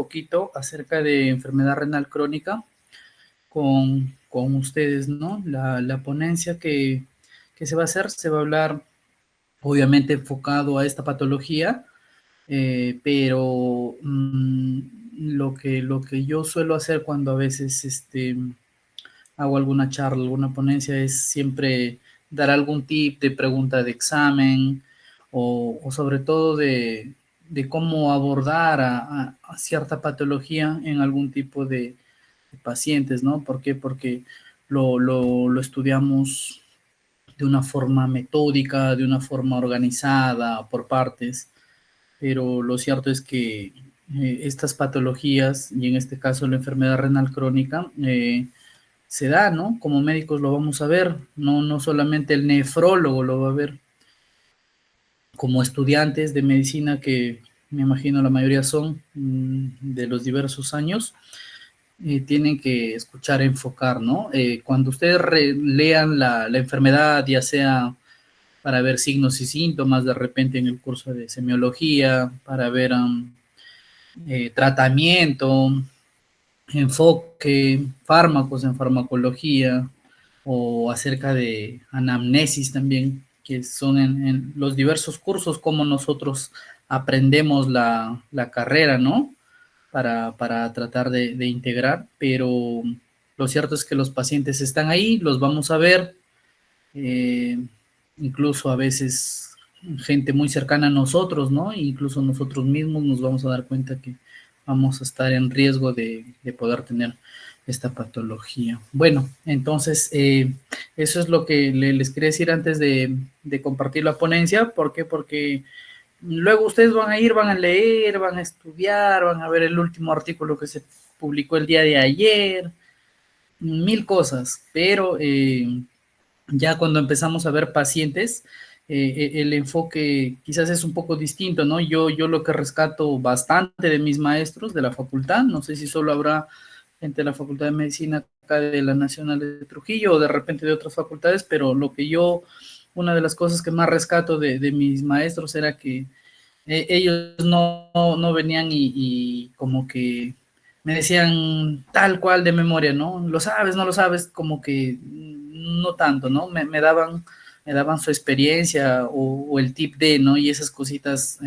poquito acerca de enfermedad renal crónica con ustedes, ¿no? La ponencia que se va a hacer, se va a hablar obviamente enfocado a esta patología, pero lo que yo suelo hacer cuando a veces hago alguna charla, alguna ponencia, es siempre dar algún tip de pregunta de examen o sobre todo de cómo abordar a cierta patología en algún tipo de pacientes, ¿no? ¿Por qué? Porque lo estudiamos de una forma metódica, de una forma organizada, por partes, pero lo cierto es que estas patologías, y en este caso la enfermedad renal crónica, se da, ¿no? Como médicos lo vamos a ver, no solamente el nefrólogo lo va a ver, como estudiantes de medicina que me imagino la mayoría son de los diversos años, tienen que escuchar, enfocar, ¿no? Cuando ustedes lean la enfermedad, ya sea para ver signos y síntomas, de repente en el curso de semiología, para ver tratamiento, enfoque, fármacos en farmacología, o acerca de anamnesis también, que son en los diversos cursos como nosotros aprendemos la carrera, ¿no? Para tratar de integrar, pero lo cierto es que los pacientes están ahí, los vamos a ver, eh, incluso a veces gente muy cercana a nosotros, ¿no? Incluso nosotros mismos nos vamos a dar cuenta que vamos a estar en riesgo de poder tener esta patología. Bueno, entonces eso es lo que les quería decir antes de compartir la ponencia. ¿Por qué? Porque luego ustedes van a ir, van a leer, van a estudiar, van a ver el último artículo que se publicó el día de ayer, mil cosas, pero ya cuando empezamos a ver pacientes, el enfoque quizás es un poco distinto, ¿no? Yo lo que rescato bastante de mis maestros de la facultad, no sé si solo habrá gente de la Facultad de Medicina acá de la Nacional de Trujillo o de repente de otras facultades, pero lo que yo, una de las cosas que más rescato de mis maestros era que ellos no venían y como que me decían tal cual de memoria, ¿no? Lo sabes, no lo sabes, como que no tanto, ¿no? Me daban su experiencia o el tip de, ¿no? Y esas cositas,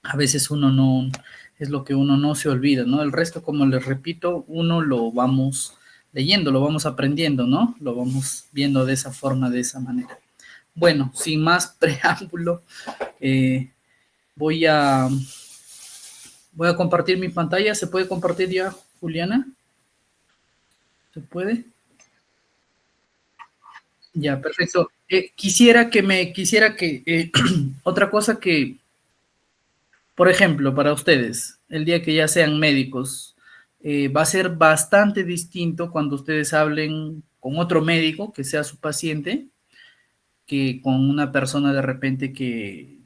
a veces uno no, es lo que uno no se olvida, ¿no? El resto, como les repito, uno lo vamos leyendo, lo vamos aprendiendo, ¿no? Lo vamos viendo de esa forma, de esa manera. Bueno, sin más preámbulo, eh, voy a, voy a compartir mi pantalla. ¿Se puede compartir ya, Juliana? ¿Se puede? Ya, perfecto. Quisiera que, otra cosa que, por ejemplo, para ustedes, el día que ya sean médicos, va a ser bastante distinto cuando ustedes hablen con otro médico que sea su paciente, que con una persona de repente que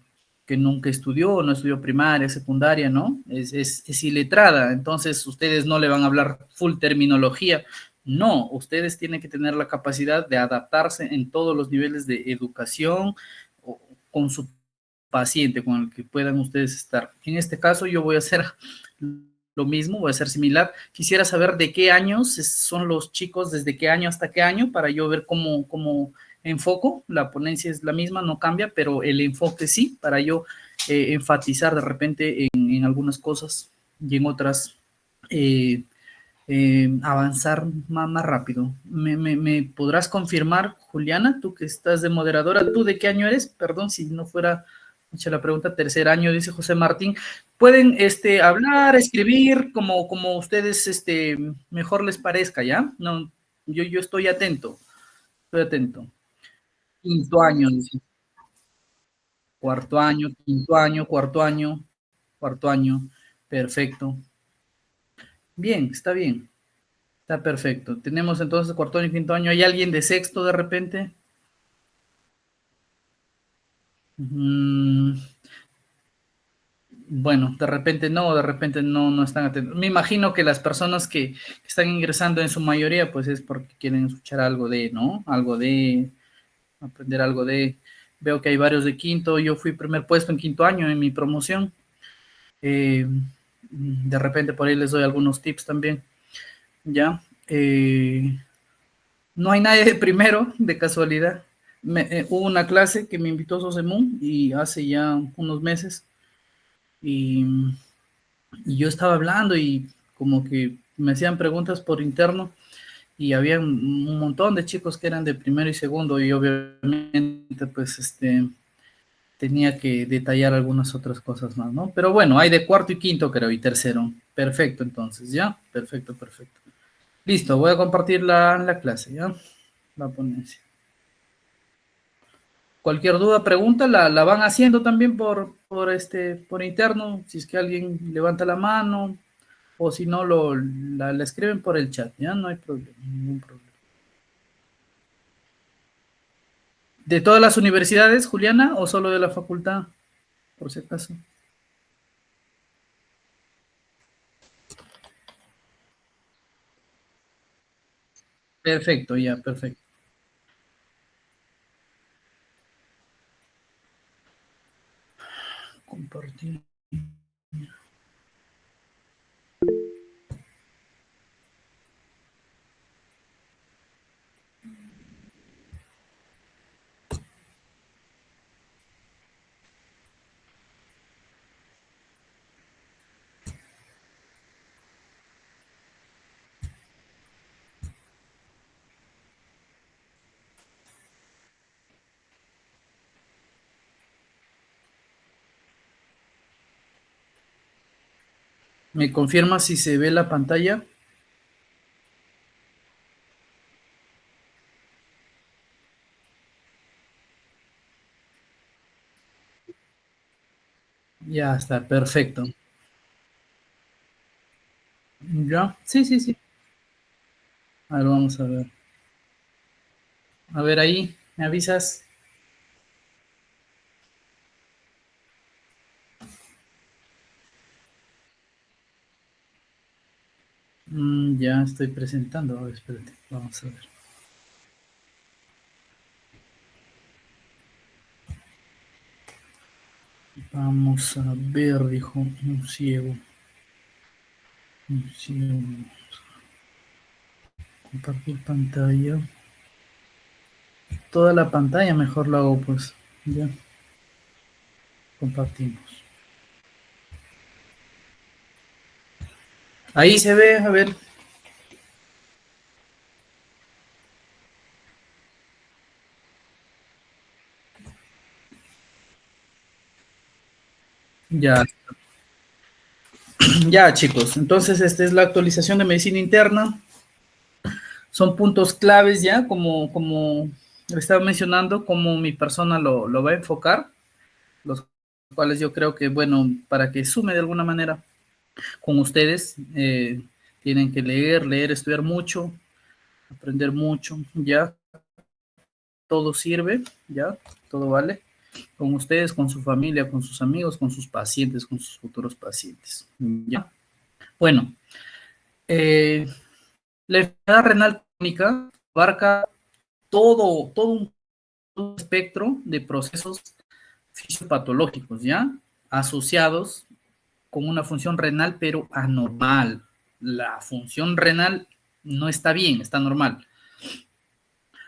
nunca estudió, no estudió primaria, secundaria, ¿no? Es iletrada, entonces ustedes no le van a hablar full terminología. No, ustedes tienen que tener la capacidad de adaptarse en todos los niveles de educación con su paciente, con el que puedan ustedes estar. En este caso yo voy a hacer lo mismo, voy a ser similar. Quisiera saber de qué años son los chicos, desde qué año hasta qué año, para yo ver cómo enfoco. La ponencia es la misma, no cambia, pero el enfoque sí, para yo enfatizar de repente en algunas cosas y en otras eh, avanzar más rápido. ¿Me podrás confirmar, Juliana, tú que estás de moderadora, tú de qué año eres? Perdón si no fuera mucha la pregunta. Tercer año, dice José Martín. Pueden hablar, escribir, como ustedes mejor les parezca, ¿ya? No, yo estoy atento, estoy atento. Quinto año, dice. Cuarto año, quinto año, cuarto año, cuarto año. Perfecto. Bien, está bien. Está perfecto. Tenemos entonces cuarto año y quinto año. ¿Hay alguien de sexto de repente? Mm, bueno, de repente no están atentos. Me imagino que las personas que están ingresando en su mayoría, pues es porque quieren escuchar algo de, ¿no? Algo de, aprender algo de. Veo que hay varios de quinto. Yo fui primer puesto en quinto año en mi promoción. Eh, De repente por ahí les doy algunos tips también, ¿ya? No hay nadie de primero, de casualidad. Hubo una clase que me invitó Sosemun y hace ya unos meses y, y yo estaba hablando y como que me hacían preguntas por interno y había un montón de chicos que eran de primero y segundo y obviamente pues tenía que detallar algunas otras cosas más, ¿no? Pero bueno, hay de cuarto y quinto creo y tercero. Perfecto, entonces, ¿ya? Perfecto, perfecto. Listo, voy a compartir la clase, ¿ya? La ponencia. Cualquier duda, pregunta, la van haciendo también por interno, si es que alguien levanta la mano, o si no, la escriben por el chat, ¿ya? No hay problema, ningún problema. ¿De todas las universidades, Juliana, o solo de la facultad, por si acaso? Perfecto, ya, perfecto. Compartir. ¿Me confirma si se ve la pantalla? Ya está, perfecto. ¿Ya? Sí, sí, sí. A ver, vamos a ver. A ver ahí, ¿me avisas? Ya estoy presentando. A ver, espérate, vamos a ver. Vamos a ver, dijo un ciego. Un ciego. Compartir pantalla. Toda la pantalla mejor lo hago, pues. Ya, compartimos. Ahí se ve, a ver. Ya, ya, chicos. Entonces, esta es la actualización de medicina interna. Son puntos claves ya, como estaba mencionando, como mi persona lo va a enfocar, los cuales yo creo que, bueno, para que sume de alguna manera con ustedes, tienen que leer, estudiar mucho, aprender mucho, ya, todo sirve, ya, todo vale, con ustedes, con su familia, con sus amigos, con sus pacientes, con sus futuros pacientes, ya. Bueno, eh, la enfermedad renal crónica abarca todo un espectro de procesos fisiopatológicos, ¿ya? Asociados con una función renal, pero anormal. La función renal no está bien, está normal.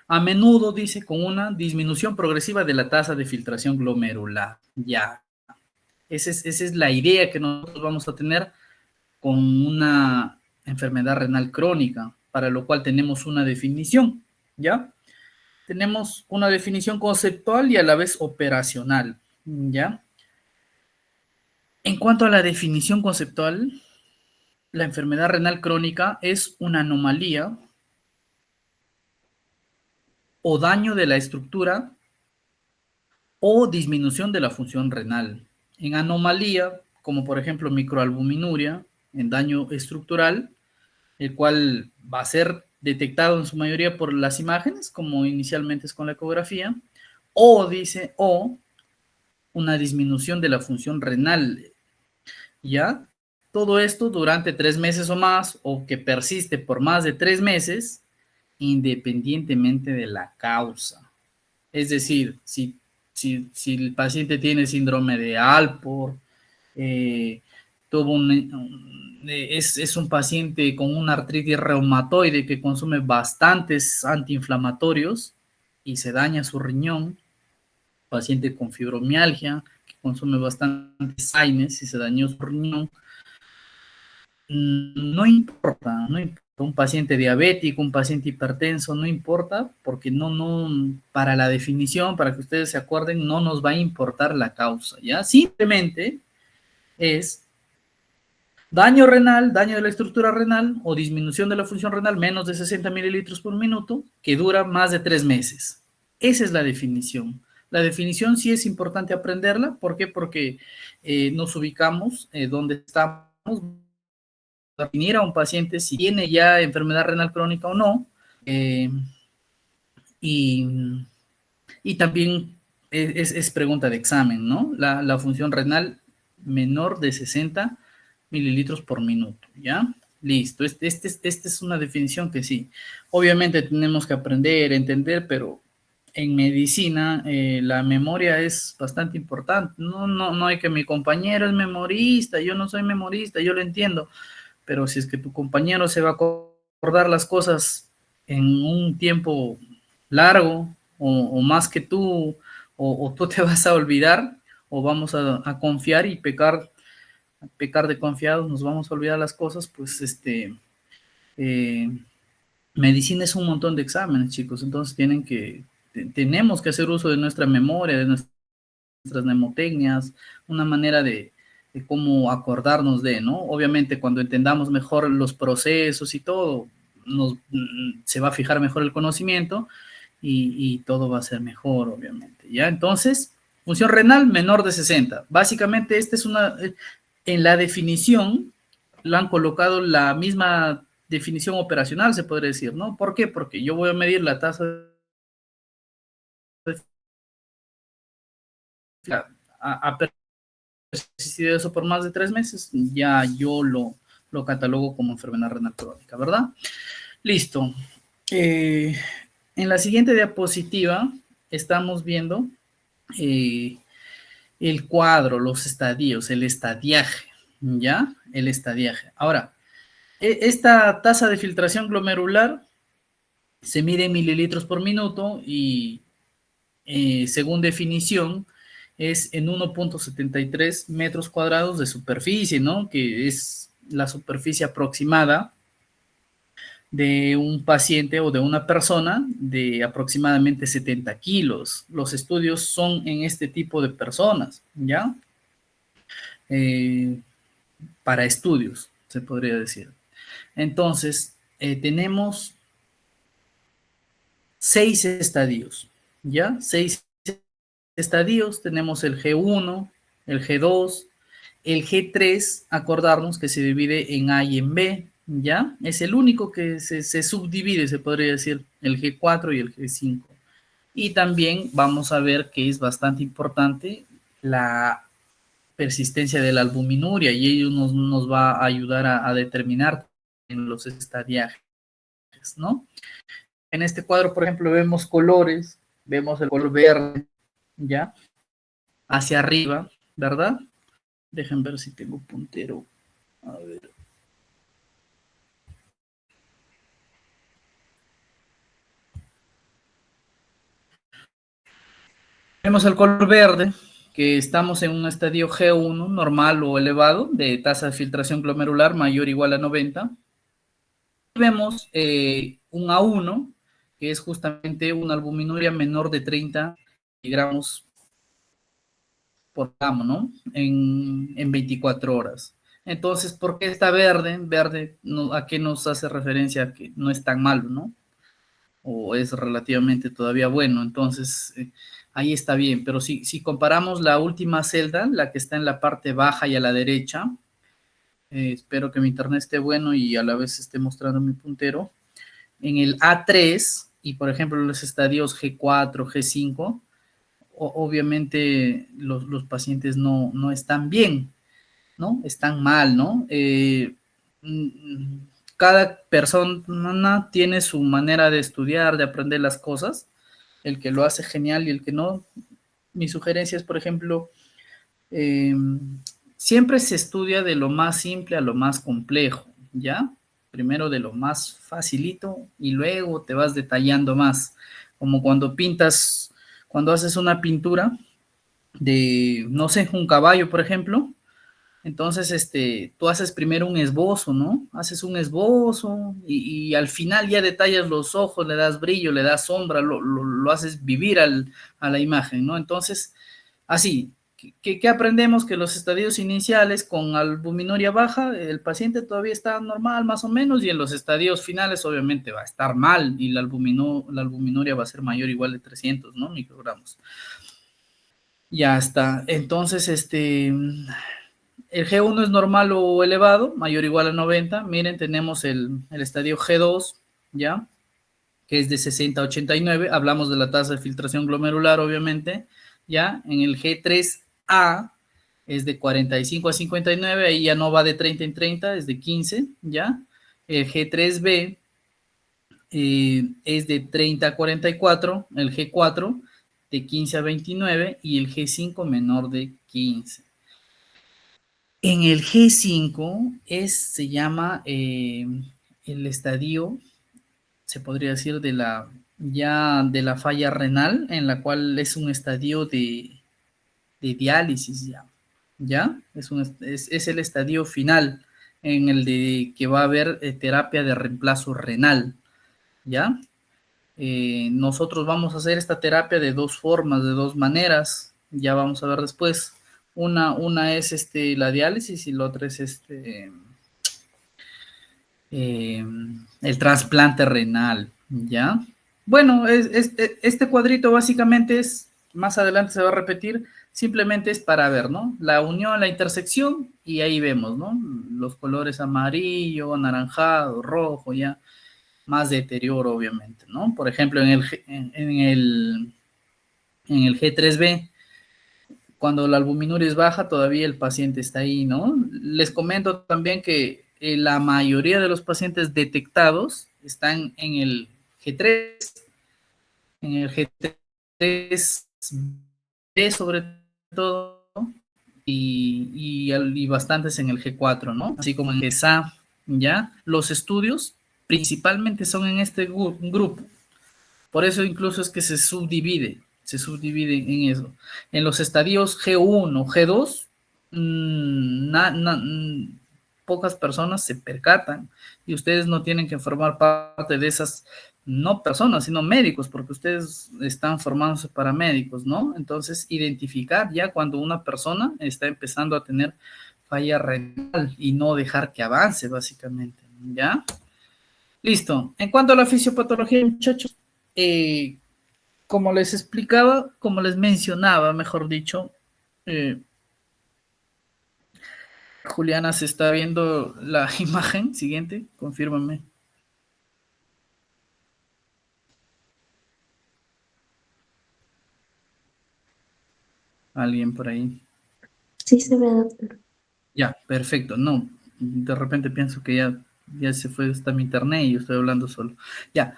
A menudo dice con una disminución progresiva de la tasa de filtración glomerular. Ya, esa es la idea que nosotros vamos a tener con una enfermedad renal crónica, para lo cual tenemos una definición, ¿ya? Tenemos una definición conceptual y a la vez operacional, ¿ya? En cuanto a la definición conceptual, la enfermedad renal crónica es una anomalía o daño de la estructura o disminución de la función renal. En anomalía, como por ejemplo microalbuminuria, en daño estructural, el cual va a ser detectado en su mayoría por las imágenes, como inicialmente es con la ecografía, o dice, o una disminución de la función renal, ¿ya? Todo esto durante 3 meses o más, o que persiste por más de 3 meses, independientemente de la causa. Es decir, si el paciente tiene síndrome de Alport, es un paciente con una artritis reumatoide que consume bastantes antiinflamatorios y se daña su riñón. Paciente con fibromialgia que consume bastantes AINES y se dañó su riñón. No importa, no importa. Un paciente diabético, un paciente hipertenso, no importa, porque para la definición, para que ustedes se acuerden, no nos va a importar la causa, ¿ya? Simplemente es daño renal, daño de la estructura renal o disminución de la función renal menos de 60 mililitros por minuto que dura más de 3 meses. Esa es la definición. La definición sí es importante aprenderla. ¿Por qué? Porque nos ubicamos donde estamos, definir a un paciente si tiene ya enfermedad renal crónica o no. Y, y también es pregunta de examen, ¿no? La función renal menor de 60 mililitros por minuto, ¿ya? Listo, esta es una definición que sí, obviamente tenemos que aprender, entender, pero en medicina la memoria es bastante importante. No hay que mi compañero es memorista, yo no soy memorista, yo lo entiendo, pero si es que tu compañero se va a acordar las cosas en un tiempo largo o más que tú, o tú te vas a olvidar, o vamos a confiar y pecar de confiados, nos vamos a olvidar las cosas, pues eh, medicina es un montón de exámenes, chicos, entonces tenemos que hacer uso de nuestra memoria, de nuestras mnemotecnias, una manera de cómo acordarnos de, ¿no? Obviamente cuando entendamos mejor los procesos y todo, se va a fijar mejor el conocimiento y todo va a ser mejor, obviamente, ¿ya? Entonces, función renal menor de 60. Básicamente, en la definición, lo han colocado la misma definición operacional, se podría decir, ¿no? ¿Por qué? Porque yo voy a medir la tasa de ha persistido eso por más de 3 meses, ya yo lo catalogo como enfermedad renal crónica, ¿verdad? Listo. En la siguiente diapositiva estamos viendo el cuadro, los estadios, el estadiaje, ¿ya? El estadiaje. Ahora, esta tasa de filtración glomerular se mide en mililitros por minuto y según definición es en 1.73 metros cuadrados de superficie, ¿no? Que es la superficie aproximada de un paciente o de una persona de aproximadamente 70 kilos. Los estudios son en este tipo de personas, ¿ya? Eh, para estudios, se podría decir. Entonces, tenemos 6 estadios, ¿ya? 6 estadios, tenemos el G1, el G2, el G3, acordarnos que se divide en A y en B, ¿ya? Es el único que se subdivide, se podría decir, el G4 y el G5. Y también vamos a ver que es bastante importante la persistencia de la albuminuria y ello nos va a ayudar a determinar en los estadiajes, ¿no? En este cuadro, por ejemplo, vemos colores, vemos el color verde, ¿ya? Hacia arriba, ¿verdad? Dejen ver si tengo puntero. A ver. Vemos el color verde, que estamos en un estadio G1 normal o elevado, de tasa de filtración glomerular mayor o igual a 90. Vemos un A1, que es justamente una albuminuria menor de 30 miligramos por gramo, ¿no? En 24 horas. Entonces, ¿por qué está verde? Verde, ¿a qué nos hace referencia? Que no es tan malo, ¿no? O es relativamente todavía bueno. Entonces, ahí está bien. Pero si comparamos la última celda, la que está en la parte baja y a la derecha, espero que mi internet esté bueno y a la vez esté mostrando mi puntero. En el A3 y, por ejemplo, los estadios G4, G5, obviamente los pacientes no están bien, ¿no? Están mal, ¿no? Cada persona tiene su manera de estudiar, de aprender las cosas, el que lo hace genial y el que no. Mi sugerencia es, por ejemplo, eh, siempre se estudia de lo más simple a lo más complejo, ¿ya? Primero de lo más facilito y luego te vas detallando más. Como cuando pintas, cuando haces una pintura de, no sé, un caballo, por ejemplo. Entonces, tú haces primero un esbozo, ¿no? Haces un esbozo y al final ya detallas los ojos, le das brillo, le das sombra, lo haces vivir a la imagen, ¿no? Entonces, así, ¿qué aprendemos? Que los estadios iniciales con albuminuria baja, el paciente todavía está normal más o menos y en los estadios finales obviamente va a estar mal y la albuminuria va a ser mayor o igual de 300, ¿no? Microgramos. Ya está. Entonces, el G1 es normal o elevado, mayor o igual a 90. Miren, tenemos el estadio G2, ¿ya? Que es de 60 a 89. Hablamos de la tasa de filtración glomerular, obviamente, ¿ya? En el G3A es de 45 a 59, ahí ya no va de 30 en 30, es de 15, ¿ya? El G3B es de 30 a 44, el G4 de 15 a 29 y el G5 menor de 15. En el G5 se llama el estadio, se podría decir, ya de la falla renal, en la cual es un estadio de diálisis ya, ¿ya? Es el estadio final en el de que va a haber terapia de reemplazo renal, ¿ya? Nosotros vamos a hacer esta terapia de dos formas, de dos maneras, ya vamos a ver después. Una es la diálisis y la otra es eh, el trasplante renal, ¿ya? Bueno, este cuadrito básicamente es, más adelante se va a repetir, simplemente es para ver, ¿no? La unión, la intersección, y ahí vemos, ¿no? Los colores amarillo, anaranjado, rojo, ya, más deterioro, obviamente, ¿no? Por ejemplo, en el G3B, cuando la albuminuria es baja, todavía el paciente está ahí, ¿no? Les comento también que la mayoría de los pacientes detectados están en el G3, en el G3B sobre todo, y bastantes en el G4, ¿no? Así como en el GSA, ¿ya? Los estudios principalmente son en este grupo. Por eso incluso es que se subdivide en eso. En los estadios G1, G2, pocas personas se percatan y ustedes no tienen que formar parte de esas, no personas, sino médicos, porque ustedes están formándose para médicos, ¿no? Entonces, identificar ya cuando una persona está empezando a tener falla renal y no dejar que avance, básicamente, ¿ya? Listo. En cuanto a la fisiopatología, muchachos, eh, como les explicaba, como les mencionaba, mejor dicho, eh, Juliana se está viendo la imagen siguiente, confírmame, alguien por ahí. Sí se ve, doctor. Ya, perfecto. No, de repente pienso que ya se fue hasta mi internet y yo estoy hablando solo. Ya,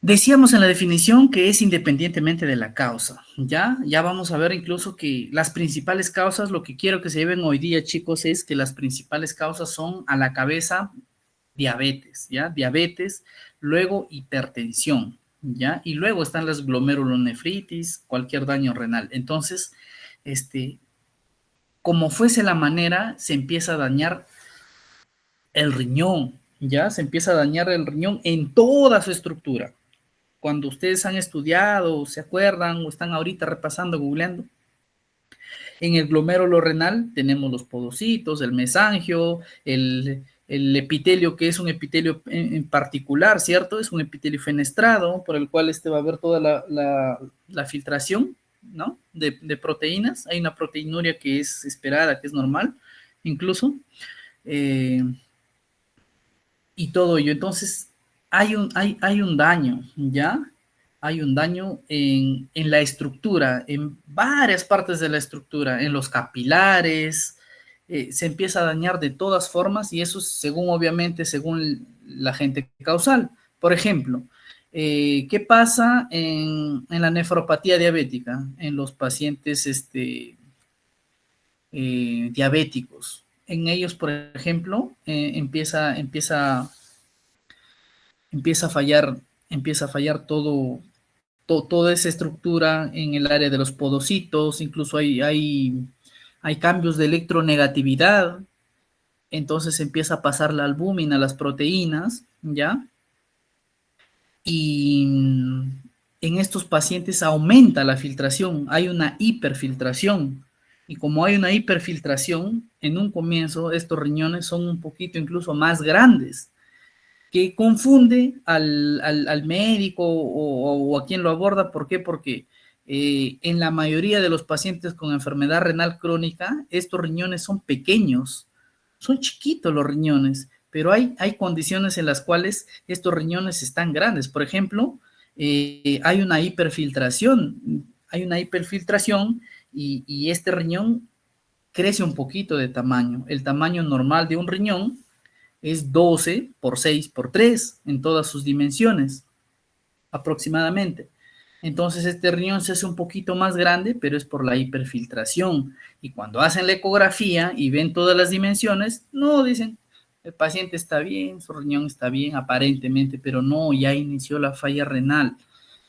decíamos en la definición que es independientemente de la causa, ¿ya? Ya vamos a ver incluso que las principales causas, lo que quiero que se lleven hoy día, chicos, es que las principales causas son a la cabeza diabetes, ¿ya? Diabetes, luego hipertensión, ¿ya? Y luego están las glomerulonefritis, cualquier daño renal. Entonces, como fuese la manera, se empieza a dañar el riñón, ¿ya? Se empieza a dañar el riñón en toda su estructura. Cuando ustedes han estudiado, se acuerdan o están ahorita repasando, googleando, en el glomérulo renal tenemos los podocitos, el mesangio, el epitelio, que es un epitelio en particular, ¿cierto? Es un epitelio fenestrado por el cual va a haber toda la filtración, ¿no? De proteínas. Hay una proteinuria que es esperada, que es normal, incluso. Eh, y todo ello. Entonces, hay un daño, ¿ya? Hay un daño en la estructura, en varias partes de la estructura, en los capilares, se empieza a dañar de todas formas y eso según, obviamente, según la gente causal. Por ejemplo, ¿qué pasa en la nefropatía diabética? En los pacientes diabéticos. En ellos, por ejemplo, empieza a fallar toda esa estructura en el área de los podocitos, incluso hay cambios de electronegatividad, entonces empieza a pasar la albúmina a las proteínas, ¿ya? Y en estos pacientes aumenta la filtración, hay una hiperfiltración. Y como hay una hiperfiltración, en un comienzo estos riñones son un poquito incluso más grandes, que confunde al médico o a quien lo aborda. ¿Por qué? Porque en la mayoría de los pacientes con enfermedad renal crónica, estos riñones son pequeños, son chiquitos los riñones, pero hay condiciones en las cuales estos riñones están grandes. Por ejemplo, hay una hiperfiltración y este riñón crece un poquito de tamaño. El tamaño normal de un riñón es 12 por 6 por 3 en todas sus dimensiones, aproximadamente. Entonces este riñón se hace un poquito más grande, pero es por la hiperfiltración. Y cuando hacen la ecografía y ven todas las dimensiones, no, dicen, el paciente está bien, su riñón está bien aparentemente, pero no, ya inició la falla renal,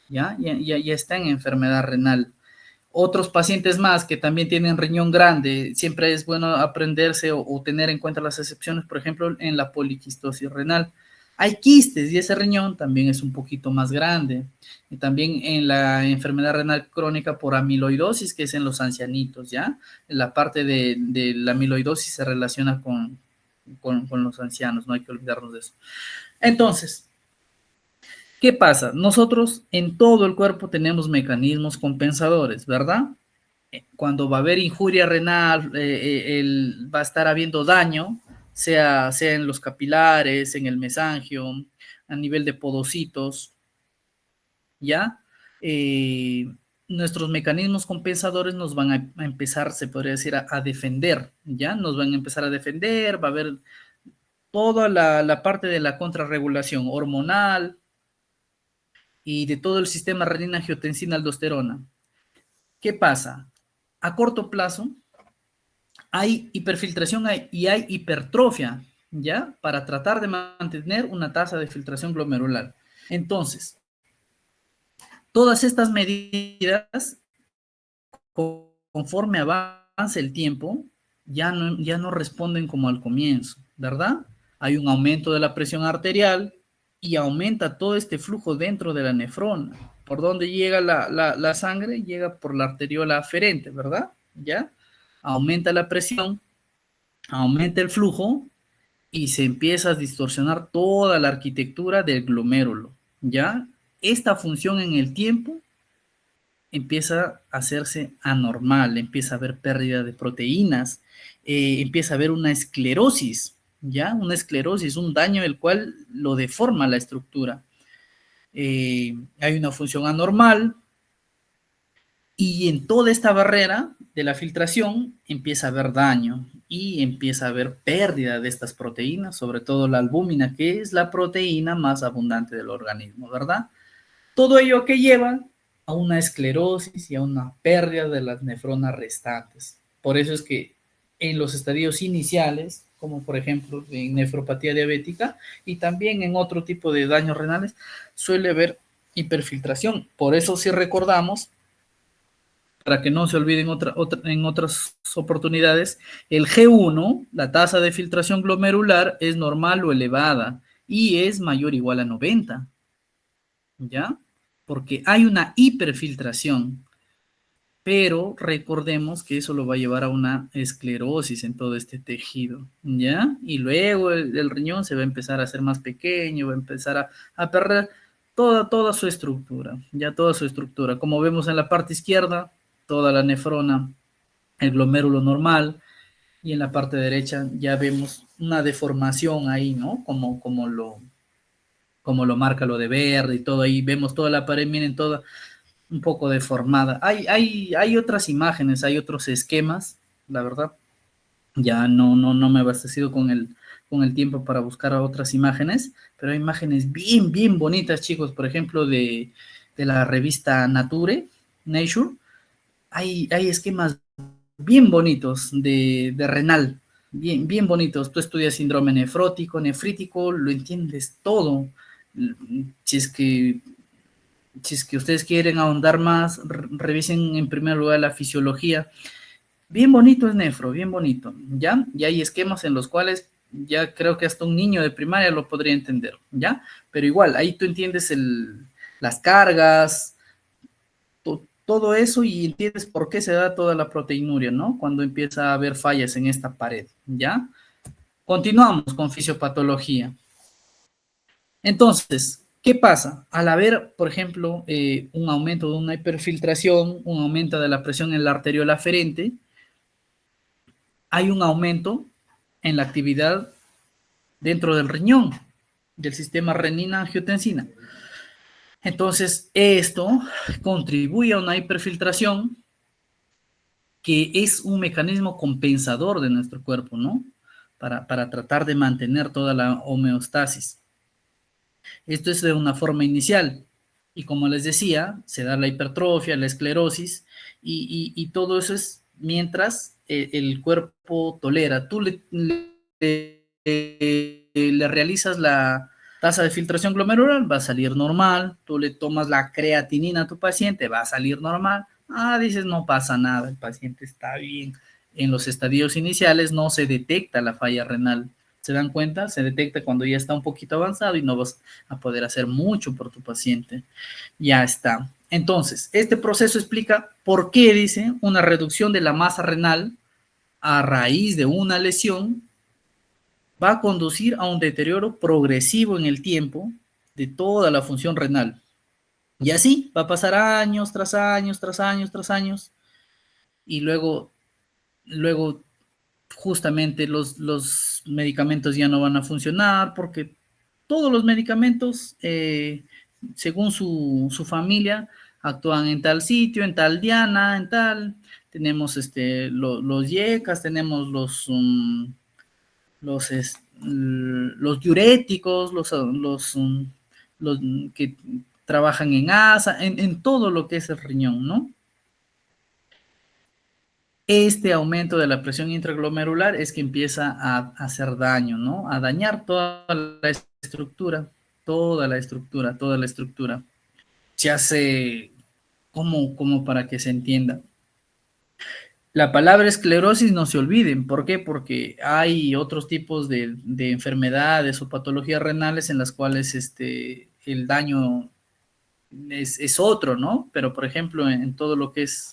ya está en enfermedad renal. Otros pacientes más que también tienen riñón grande, siempre es bueno aprenderse o tener en cuenta las excepciones, por ejemplo, en la poliquistosis renal. Hay quistes y ese riñón también es un poquito más grande. Y también en la enfermedad renal crónica por amiloidosis, que es en los ancianitos, ¿ya? La parte de la amiloidosis se relaciona con los ancianos, no hay que olvidarnos de eso. Entonces, ¿qué pasa? Nosotros en todo el cuerpo tenemos mecanismos compensadores, ¿verdad? Cuando va a haber injuria renal, va a estar habiendo daño, sea en los capilares, en el mesangio, a nivel de podocitos, ¿ya? Nuestros mecanismos compensadores nos van a empezar, se podría decir, a defender, ¿ya? Nos van a empezar a defender, va a haber toda la parte de la contrarregulación hormonal y de todo el sistema renina-angiotensina-aldosterona. ¿Qué pasa? A corto plazo, hay hiperfiltración y hay hipertrofia, ¿ya? Para tratar de mantener una tasa de filtración glomerular. Entonces, todas estas medidas, conforme avanza el tiempo, ya no responden como al comienzo, ¿verdad? Hay un aumento de la presión arterial y aumenta todo este flujo dentro de la nefrona. ¿Por dónde llega la sangre? Llega por la arteriola aferente, ¿verdad? ¿Ya? Aumenta la presión, aumenta el flujo y se empieza a distorsionar toda la arquitectura del glomérulo, ¿ya? Esta función en el tiempo empieza a hacerse anormal, empieza a haber pérdida de proteínas, empieza a haber una esclerosis, ¿ya? Una esclerosis, un daño el cual lo deforma la estructura. Hay una función anormal, y en toda esta barrera de la filtración empieza a haber daño y empieza a haber pérdida de estas proteínas, sobre todo la albúmina, que es la proteína más abundante del organismo, ¿verdad? Todo ello que lleva a una esclerosis y a una pérdida de las nefronas restantes. Por eso es que en los estadios iniciales, como por ejemplo en nefropatía diabética y también en otro tipo de daños renales, suele haber hiperfiltración. Por eso si recordamos, para que no se olviden en otras oportunidades, el G1, la tasa de filtración glomerular, es normal o elevada y es mayor o igual a 90, ¿ya? Porque hay una hiperfiltración, pero recordemos que eso lo va a llevar a una esclerosis en todo este tejido, ¿ya? Y luego el riñón se va a empezar a hacer más pequeño, va a empezar a perder toda su estructura, ya toda su estructura. Como vemos en la parte izquierda, toda la nefrona, el glomérulo normal, y en la parte derecha ya vemos una deformación ahí, ¿no? Como lo marca lo de verde y todo ahí, vemos toda la pared, miren, toda un poco deformada. Hay otras imágenes, hay otros esquemas, la verdad, ya no me he abastecido con el tiempo para buscar otras imágenes, pero hay imágenes bien bonitas, chicos, por ejemplo, de la revista Nature, hay esquemas bien bonitos de renal, bien, bien bonitos. Tú estudias síndrome nefrótico, nefrítico, lo entiendes todo. Si es que, si es que ustedes quieren ahondar más, revisen en primer lugar la fisiología. Bien bonito es nefro, bien bonito, ¿ya? Y hay esquemas en los cuales ya creo que hasta un niño de primaria lo podría entender, ¿ya? Pero igual, ahí tú entiendes las cargas, todo eso y entiendes por qué se da toda la proteinuria, ¿no? Cuando empieza a haber fallas en esta pared, ¿ya? Continuamos con fisiopatología. Entonces, ¿qué pasa? Al haber, por ejemplo, un aumento de una hiperfiltración, un aumento de la presión en la arteriola aferente, hay un aumento en la actividad dentro del riñón, del sistema renina-angiotensina. Entonces, esto contribuye a una hiperfiltración que es un mecanismo compensador de nuestro cuerpo, ¿no? Para tratar de mantener toda la homeostasis. Esto es de una forma inicial. Y como les decía, se da la hipertrofia, la esclerosis, y todo eso es mientras el cuerpo tolera. Tú le realizas la tasa de filtración glomerular, va a salir normal. Tú le tomas la creatinina a tu paciente, va a salir normal. Ah, dices, no pasa nada, el paciente está bien. En los estadios iniciales no se detecta la falla renal. ¿Se dan cuenta? Se detecta cuando ya está un poquito avanzado y no vas a poder hacer mucho por tu paciente. Ya está. Entonces, este proceso explica por qué, dice, una reducción de la masa renal a raíz de una lesión va a conducir a un deterioro progresivo en el tiempo de toda la función renal. Y así va a pasar años tras años, tras años, tras años, y luego justamente los medicamentos ya no van a funcionar porque todos los medicamentos, según su familia, actúan en tal sitio, en tal diana, en tal. Tenemos los YECAS, tenemos los diuréticos, los que trabajan en ASA, en todo lo que es el riñón, ¿no? Este aumento de la presión intraglomerular es que empieza a hacer daño, ¿no? A dañar toda la estructura, toda la estructura, toda la estructura. Se hace como para que se entienda. La palabra esclerosis no se olviden. ¿Por qué? Porque hay otros tipos de enfermedades o patologías renales en las cuales el daño es otro, ¿no? Pero, por ejemplo, en todo lo que es,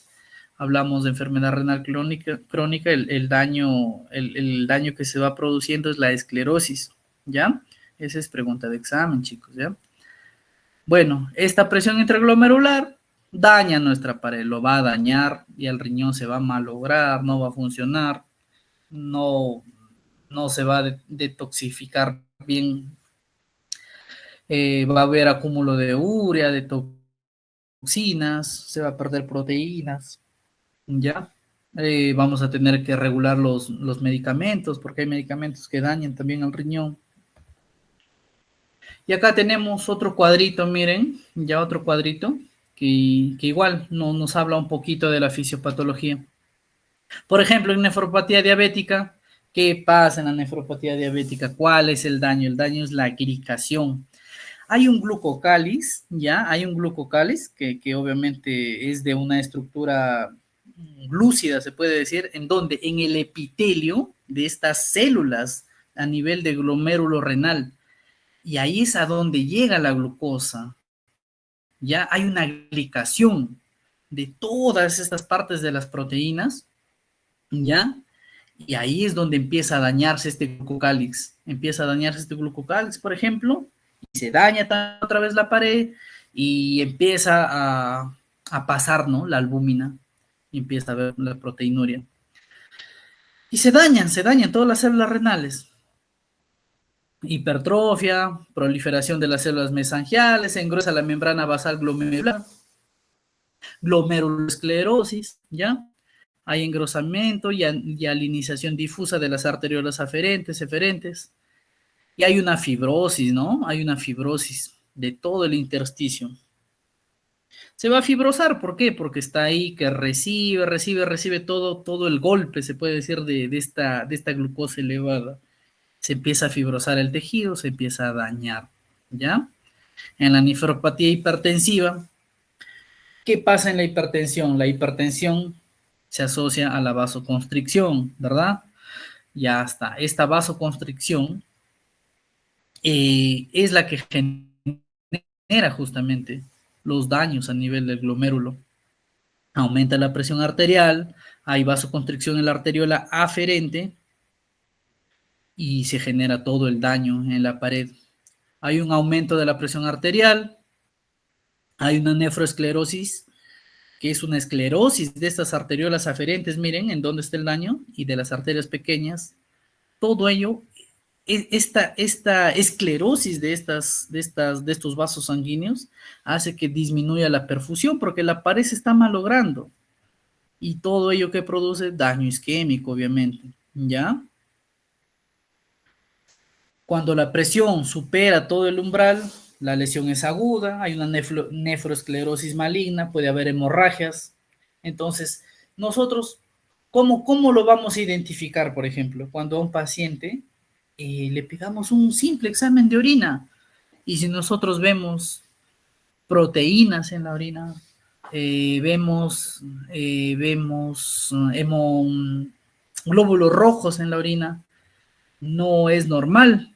hablamos de enfermedad renal crónica el daño que se va produciendo es la esclerosis, ¿ya? Esa es pregunta de examen, chicos, ¿ya? Bueno, esta presión intraglomerular daña nuestra pared, lo va a dañar y el riñón se va a malograr, no va a funcionar, no, no se va a detoxificar bien, va a haber acúmulo de urea, de toxinas, se va a perder proteínas, ¿ya? Vamos a tener que regular los medicamentos, porque hay medicamentos que dañan también al riñón. Y acá tenemos otro cuadrito, miren, ya otro cuadrito, que igual nos habla un poquito de la fisiopatología. Por ejemplo, en nefropatía diabética, ¿qué pasa en la nefropatía diabética? ¿Cuál es el daño? El daño es la glicación. Hay un glucocáliz, ¿ya? Hay un glucocáliz que obviamente es de una estructura glúcida, se puede decir, en donde en el epitelio de estas células a nivel de glomérulo renal, y ahí es a donde llega la glucosa, ya hay una glicación de todas estas partes de las proteínas, ya, y ahí es donde empieza a dañarse este glucocálix, por ejemplo, y se daña otra vez la pared y empieza a pasar, ¿no? La albúmina, y empieza a ver la proteinuria. Y se dañan todas las células renales. Hipertrofia, proliferación de las células mesangiales, se engrosa la membrana basal glomerular, glomerulosclerosis, ¿ya? Hay engrosamiento y alinización difusa de las arteriolas aferentes, eferentes, y hay una fibrosis, ¿no? Hay una fibrosis de todo el intersticio. Se va a fibrosar, ¿por qué? Porque está ahí que recibe todo el golpe, se puede decir, de esta glucosa elevada. Se empieza a fibrosar el tejido, se empieza a dañar, ¿ya? En la nefropatía hipertensiva, ¿qué pasa en la hipertensión? La hipertensión se asocia a la vasoconstricción, ¿verdad? Ya está. Esta vasoconstricción es la que genera justamente los daños a nivel del glomérulo. Aumenta la presión arterial, hay vasoconstricción en la arteriola aferente y se genera todo el daño en la pared. Hay un aumento de la presión arterial, hay una nefroesclerosis, que es una esclerosis de estas arteriolas aferentes, miren en dónde está el daño, y de las arterias pequeñas. Todo ello, esta esclerosis de estos vasos sanguíneos hace que disminuya la perfusión porque la pared se está malogrando. Y todo ello que produce daño isquémico, obviamente, ¿ya? Cuando la presión supera todo el umbral, la lesión es aguda, hay una nefroesclerosis maligna, puede haber hemorragias. Entonces, nosotros, ¿cómo lo vamos a identificar, por ejemplo? Cuando a un paciente le pegamos un simple examen de orina y si nosotros vemos proteínas en la orina, vemos glóbulos rojos en la orina, no es normal.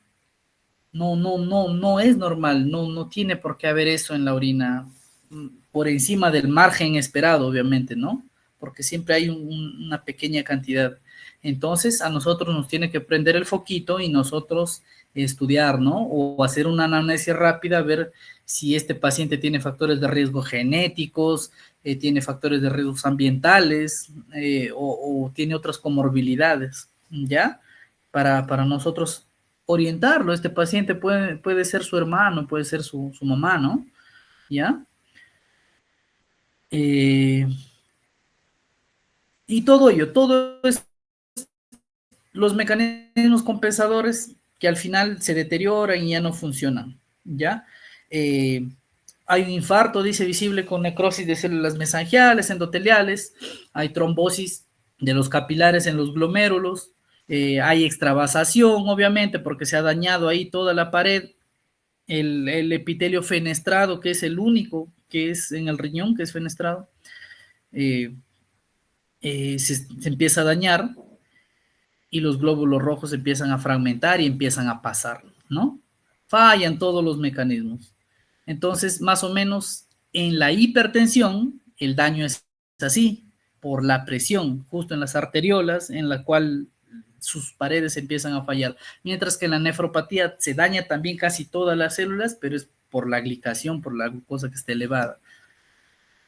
No es normal, no tiene por qué haber eso en la orina, por encima del margen esperado, obviamente, ¿no? Porque siempre hay una pequeña cantidad. Entonces, a nosotros nos tiene que prender el foquito y nosotros estudiar, ¿no? O hacer una anamnesis rápida, ver si este paciente tiene factores de riesgo genéticos, tiene factores de riesgos ambientales, o tiene otras comorbilidades, ¿ya? Para nosotros orientarlo. Este paciente puede ser su hermano, puede ser su mamá, ¿no? ¿Ya? Y todo es los mecanismos compensadores que al final se deterioran y ya no funcionan, ¿ya? Hay un infarto, dice, visible con necrosis de células mesangiales, endoteliales, hay trombosis de los capilares en los glomérulos, hay extravasación, obviamente, porque se ha dañado ahí toda la pared, el epitelio fenestrado, que es el único que es en el riñón, que es fenestrado, se empieza a dañar y los glóbulos rojos empiezan a fragmentar y empiezan a pasar, ¿no? Fallan todos los mecanismos. Entonces, más o menos, en la hipertensión, el daño es así, por la presión, justo en las arteriolas, en la cual sus paredes empiezan a fallar. Mientras que en la nefropatía se daña también casi todas las células, pero es por la glicación, por la glucosa que está elevada.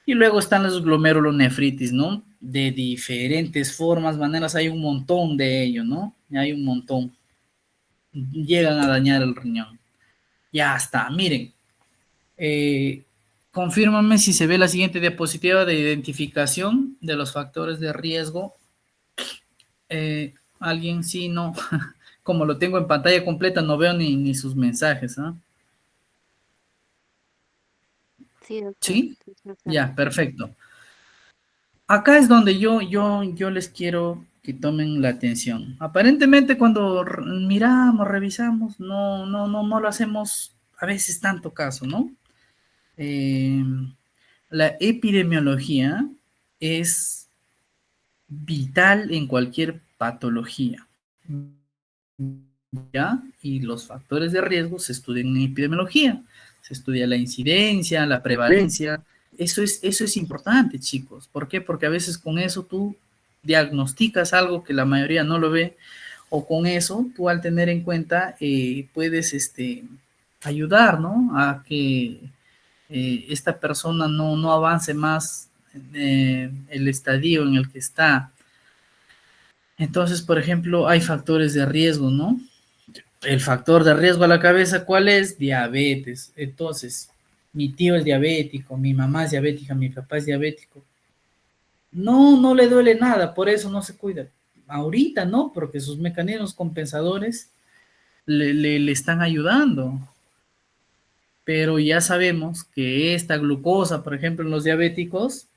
Y luego están los glomerulonefritis, ¿no? De diferentes formas, maneras, hay un montón de ellos, ¿no? Hay un montón. Llegan a dañar el riñón. Ya está, miren. Confírmame si se ve la siguiente diapositiva de identificación de los factores de riesgo. ¿Alguien? Sí, no. Como lo tengo en pantalla completa, no veo ni sus mensajes, ¿ah? Sí, doctor. ¿Sí? Ya, perfecto. Acá es donde yo les quiero que tomen la atención. Aparentemente cuando miramos, revisamos, no lo hacemos a veces tanto caso, ¿no? La epidemiología es vital en cualquier patología, ¿ya? Y los factores de riesgo se estudian en epidemiología. Se estudia la incidencia, la prevalencia. Eso es importante, chicos. ¿Por qué? Porque a veces con eso tú diagnosticas algo que la mayoría no lo ve, o con eso tú al tener en cuenta puedes ayudar, ¿no? A que esta persona no avance más el estadio en el que está. Entonces, por ejemplo, hay factores de riesgo, ¿no? El factor de riesgo a la cabeza, ¿cuál es? Diabetes. Entonces, mi tío es diabético, mi mamá es diabética, mi papá es diabético. No le duele nada, por eso no se cuida. Ahorita no, porque sus mecanismos compensadores le están ayudando. pero ya sabemos que esta glucosa, por ejemplo, en los diabéticos,